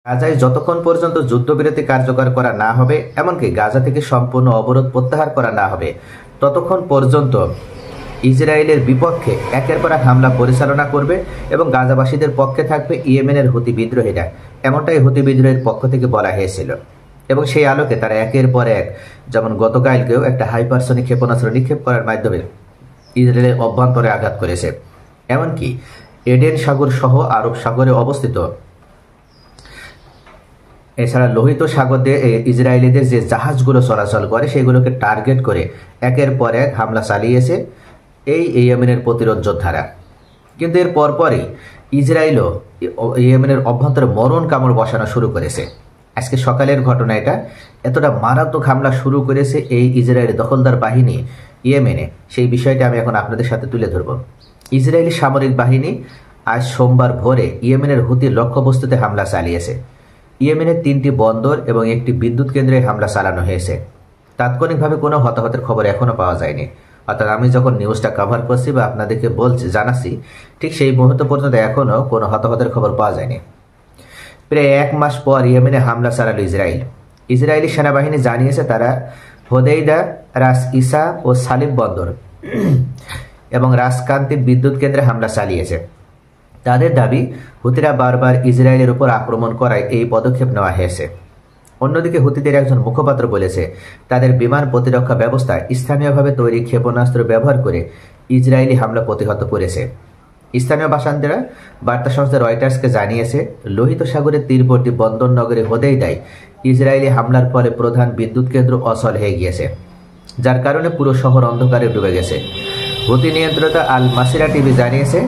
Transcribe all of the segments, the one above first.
গাজায় যতক্ষণ পর্যন্ত যুদ্ধবিরতি কার্যকর করা না হবে, এমনকি গাজা থেকে সম্পূর্ণ অবরোধ প্রত্যাহার করা না হবে, ততক্ষণ পর্যন্ত ইসরায়েলের বিপক্ষে একের পর এক হামলা পরিচালনা করবে এবং গাজাবাসীদের পক্ষে থাকবে ইয়েমেনের হুতি বিদ্রোহীরা। এমনটাই হুতি বিদ্রোহের পক্ষ থেকে বলা হয়েছিল এবং সেই আলোকে তারা একের পর এক, যেমন গতকালকেও একটা হাইপারসনিক ক্ষেপণাস্ত্র নিক্ষেপ করার মাধ্যমে ইসরায়েলের অভ্যন্তরে আঘাত করেছে। এমনকি এডেন সাগর সহ আরব সাগরে অবস্থিত, এছাড়া লোহিত সাগর দিয়ে ইসরায়েলিদের যে জাহাজগুলো চলাচল করে সেগুলোকে টার্গেট করে একের পর এক হামলা চালিয়েছে এই ইয়েমেনের প্রতিরোধ যোদ্ধারা। কিন্তু এর পরপরই ইসরায়েলও ইয়েমেনের অভ্যন্তরে মরণ কামড় বসানো শুরু করেছে। আজকে সকালের ঘটনা এটা। এতটা মারাত্মক হামলা শুরু করেছে এই ইসরায়েলি দখলদার বাহিনী ইয়েমেনে, সেই বিষয়টা আমি এখন আপনাদের সাথে তুলে ধরব। ইসরায়েলি সামরিক বাহিনী আজ সোমবার ভোরে ইয়েমেনের হুতির লক্ষ্যবস্তুতে হামলা চালিয়েছে। ইয়েমেনের 3টি বন্দর এবং একটি বিদ্যুৎ কেন্দ্রে হামলা চালানো হয়েছে। তাৎক্ষণিকভাবে কোনো হতাহতের খবর এখনও পাওয়া যায়নি। অর্থাৎ আমি যখন নিউজটা কভার করছি বা আপনাদেরকে জানাচ্ছি, ঠিক সেই মুহূর্ত পর্যন্ত এখনও কোনো হতাহতের খবর পাওয়া যায়নি। প্রায় 1 মাস পর ইয়েমেনে হামলা চালালো ইসরায়েল। ইসরায়েলি সেনাবাহিনী জানিয়েছে তারা হোদেইদা, রাস ইসা ও সালিম বন্দর এবং রাসকান্তি বিদ্যুৎ কেন্দ্রে হামলা চালিয়েছে। তাদের দাবি, হুতিরা বারবার ইসরায়েলের উপর আক্রমণ করায় এই পদক্ষেপ নেওয়া হয়েছে। অন্যদিকে হুতিদের একজন মুখপাত্র বলেছে তাদের বিমান প্রতিরক্ষা ব্যবস্থা স্থানীয়ভাবে তৈরি ক্ষেপণাস্ত্র ব্যবহার করে ইসরায়েলি হামলা প্রতিহত করেছে। স্থানীয় বাসিন্দারা বার্তা সংস্থা রয়টার্সকে জানিয়েছে লোহিত সাগরের তীরবর্তী বন্দর নগরী হোদেইদায় ইসরায়েলি হামলার ফলে প্রধান বিদ্যুৎ কেন্দ্র অচল হয়ে গিয়েছে, যার কারণে পুরো শহর অন্ধকারে ডুবে গেছে। হুতি নিয়ন্ত্রিত আল মাসিরা টিভি জানিয়েছে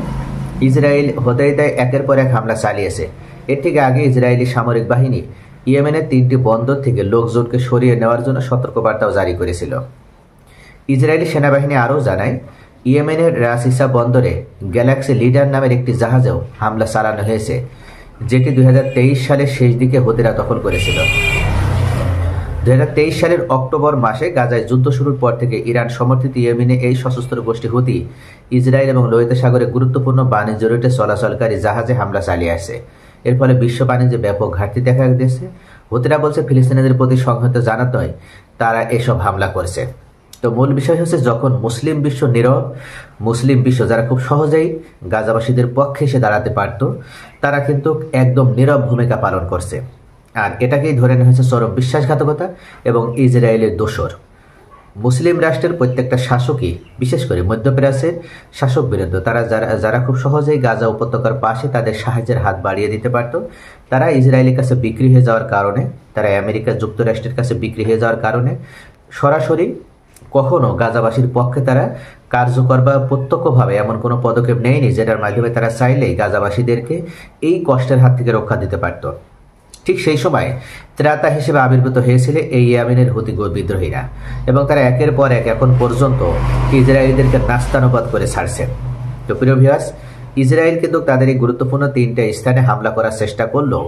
ইসরায়েল হোদেইদায় একের পর এক হামলা চালিয়েছে। এর থেকে আগে ইসরায়েলি সামরিক বাহিনী ইয়েমেনের 3টি বন্দর থেকে লোকজনকে সরিয়ে নেওয়ার জন্য সতর্কবার্তাও জারি করেছিল। ইসরায়েলি সেনাবাহিনী আরও জানায় ইয়েমেনের রাস ইসা বন্দরে গ্যালাক্সি লিডার নামের একটি জাহাজেও হামলা চালানো হয়েছে, যেটি 2023 সালের শেষ দিকে হুতিরা দখল করেছিল। 2023 সালের অক্টোবর মাসে গাজায় যুদ্ধ শুরুর পর থেকে ইরান সমর্থিত ইয়েমেনে এই সশস্ত্র গোষ্ঠী হুতি ইসরায়েল এবং লোহিত সাগরে গুরুত্বপূর্ণ বাণিজ্য রুটে চলাচলকারী জাহাজে হামলা চালিয়ে আসছে। এর ফলে বিশ্ব বাণিজ্যে ব্যাপক ঘাটতি দেখা দিয়েছে। হুতিরা বলছে ফিলিস্তিনিদের প্রতি সংহতি জানাতেই তারা এসব হামলা করছে। তো মূল বিষয় হচ্ছে, যখন মুসলিম বিশ্ব নীরব, মুসলিম বিশ্ব যারা খুব সহজেই গাজাবাসীদের পক্ষে এসে দাঁড়াতে পারত, তারা কিন্তু একদম নীরব ভূমিকা পালন করছে। আর এটাকেই ধরে নেওয়া হয়েছে চরম বিশ্বাসঘাতকতা এবং ইসরায়েলের দোসর। মুসলিম রাষ্ট্রের প্রত্যেকটা শাসকই, বিশেষ করে মধ্যপ্রাচ্যের শাসক বিরুদ্ধে, যারা খুব সহজেই গাজা উপত্যকার পাশে তাদের সাহায্যের হাত বাড়িয়ে দিতে পারত, তারা ইসরায়েলের কাছে বিক্রি হয়ে যাওয়ার কারণে, তারা আমেরিকা যুক্তরাষ্ট্রের কাছে বিক্রি হয়ে যাওয়ার কারণে সরাসরি কখনো গাজাবাসীর পক্ষে তারা কার্যকর বা প্রত্যক্ষভাবে এমন কোনো পদক্ষেপ নেয়নি যেটার মাধ্যমে তারা চাইলেই গাজাবাসীদেরকে এই কষ্টের হাত থেকে রক্ষা দিতে পারত। ঠিক সেই সময় ত্রাতা হিসেবে আবির্ভূত হয়েছিল এই ইয়েমেনের হুতি বিদ্রোহীরা এবং তারা একের পর এক এখন পর্যন্ত ইসরায়েলিদেরকে নাস্তানুপাত করে ছাড়ছে। তো প্রিয় ভিউয়ার্স, ইসরায়েল কিন্তু তাদের এই গুরুত্বপূর্ণ 3টে স্থানে হামলা করার চেষ্টা করলেও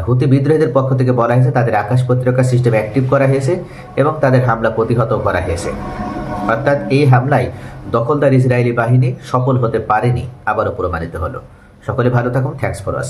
হুতি বিদ্রোহীদের পক্ষ থেকে বলা হয়েছে তাদের আকাশ প্রতিরক্ষা সিস্টেম অ্যাক্টিভ করা হয়েছে এবং তাদের হামলা প্রতিহত করা হয়েছে। অর্থাৎ এই হামলায় দখলদার ইসরায়েলি বাহিনী সফল হতে পারেনি, আবারও প্রমাণিত হলো। সকলে ভালো থাকুন। Thanks for watching.